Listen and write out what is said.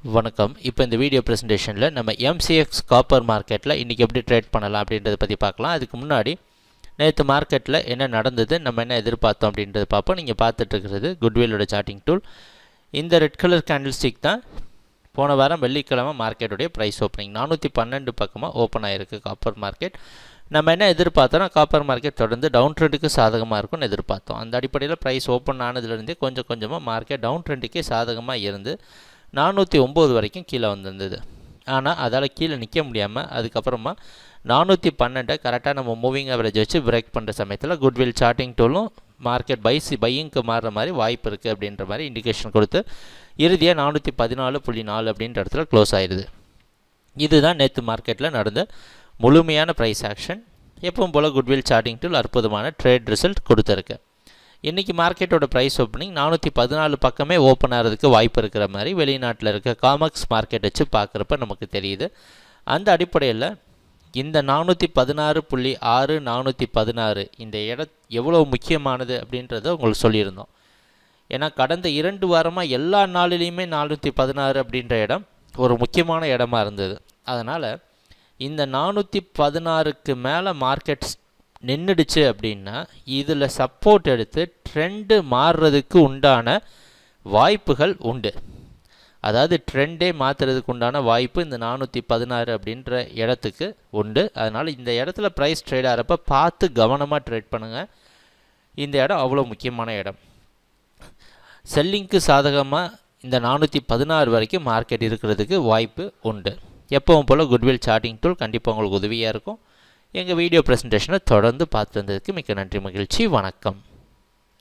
வணக்கம். இப்போ இந்த வீடியோ ப்ரெசன்டேஷனில் நம்ம MCX காப்பர் மார்க்கெட்டில் இன்றைக்கி எப்படி ட்ரேட் பண்ணலாம் அப்படின்றத பற்றி பார்க்கலாம். அதுக்கு முன்னாடி நேற்று மார்க்கெட்டில் என்ன நடந்தது, நம்ம என்ன எதிர்பார்த்தோம் அப்படின்றத பார்ப்போம். நீங்கள் பார்த்துட்ருக்கிறது குட்வில்லோட சார்ட்டிங் டூல். இந்த ரெட் கலர் கேண்டில் ஸ்டிக் தான் போன வாரம் வெள்ளிக்கிழமை மார்க்கெட்டுடைய ப்ரைஸ் ஓப்பனிங் 412 பக்கமாக ஓப்பன் ஆகிருக்கு காப்பர் மார்க்கெட். நம்ம என்ன எதிர்பார்த்தோன்னா காப்பர் மார்க்கெட் தொடர்ந்து டவுன் ட்ரெண்டுக்கு சாதகமாக இருக்கும்னு எதிர்பார்த்தோம். அந்த அடிப்படையில் ப்ரைஸ் ஓப்பன் ஆனதுலேருந்தே கொஞ்சம் கொஞ்சமாக மார்க்கெட் டவுன் ட்ரெண்டுக்கே சாதகமாக இருந்து 409 வரைக்கும் கீழே வந்திருந்தது. ஆனால் அதால் கீழே நிற்க முடியாமல் அதுக்கப்புறமா 412 கரெக்டாக நம்ம மூவிங் ஆவரேஜ் வச்சு பிரேக் பண்ணுற சமயத்தில் குட்வில் சார்ட்டிங் டூலும் மார்க்கெட் பையிங்க்கு மாறுற மாதிரி வாய்ப்பு இருக்குது அப்படின்ற மாதிரி இண்டிகேஷன் கொடுத்து இறுதியாக 414.4 அப்படின்ற இடத்துல க்ளோஸ் ஆயிடுது. இதுதான் நேற்று மார்க்கெட்டில் நடந்த முழுமையான ப்ரைஸ் ஆக்ஷன். எப்பவும் போல் குட்வில் சார்ட்டிங் டூல் அற்புதமான ட்ரேட் ரிசல்ட் கொடுத்துருக்கு. இன்றைக்கி மார்க்கெட்டோட ப்ரைஸ் ஓப்பனிங் 414 பக்கமே ஓப்பன் ஆகிறதுக்கு வாய்ப்பு இருக்கிற மாதிரி வெளிநாட்டில் இருக்க காமெக்ஸ் மார்க்கெட் வச்சு பார்க்குறப்ப நமக்கு தெரியுது. அந்த அடிப்படையில் இந்த 416.6 416 இந்த எவ்வளோ முக்கியமானது அப்படின்றத உங்களுக்கு சொல்லியிருந்தோம். ஏன்னா கடந்த 2 வாரமாக எல்லா நாளிலையுமே 416 அப்படின்ற இடம் ஒரு முக்கியமான இடமா இருந்தது. அதனால் இந்த 416க்கு மேலே மார்க்கெட் நின்றுடுச்சு அப்படின்னா இதில் சப்போர்ட் எடுத்து ட்ரெண்டு மாறுறதுக்கு உண்டான வாய்ப்புகள் உண்டு. அதாவது ட்ரெண்டே மாற்றுறதுக்கு உண்டான வாய்ப்பு இந்த 416 அப்படின்ற இடத்துக்கு உண்டு. அதனால் இந்த இடத்துல ப்ரைஸ் ட்ரேட் ஆகிறப்ப பார்த்து கவனமாக ட்ரேட் பண்ணுங்கள். இந்த இடம் அவ்வளோ முக்கியமான இடம். செல்லிங்க்கு சாதகமாக இந்த 416 வரைக்கும் மார்க்கெட் இருக்கிறதுக்கு வாய்ப்பு உண்டு. எப்பவும் போல் குட்வில் சார்ட்டிங் டூல் கண்டிப்பாக உங்களுக்கு உதவியாக இருக்கும். எங்கள் வீடியோ ப்ரெசன்டேஷனை தொடர்ந்து பார்த்து வந்ததுக்கு மிக்க நன்றி, மகிழ்ச்சி, வணக்கம்.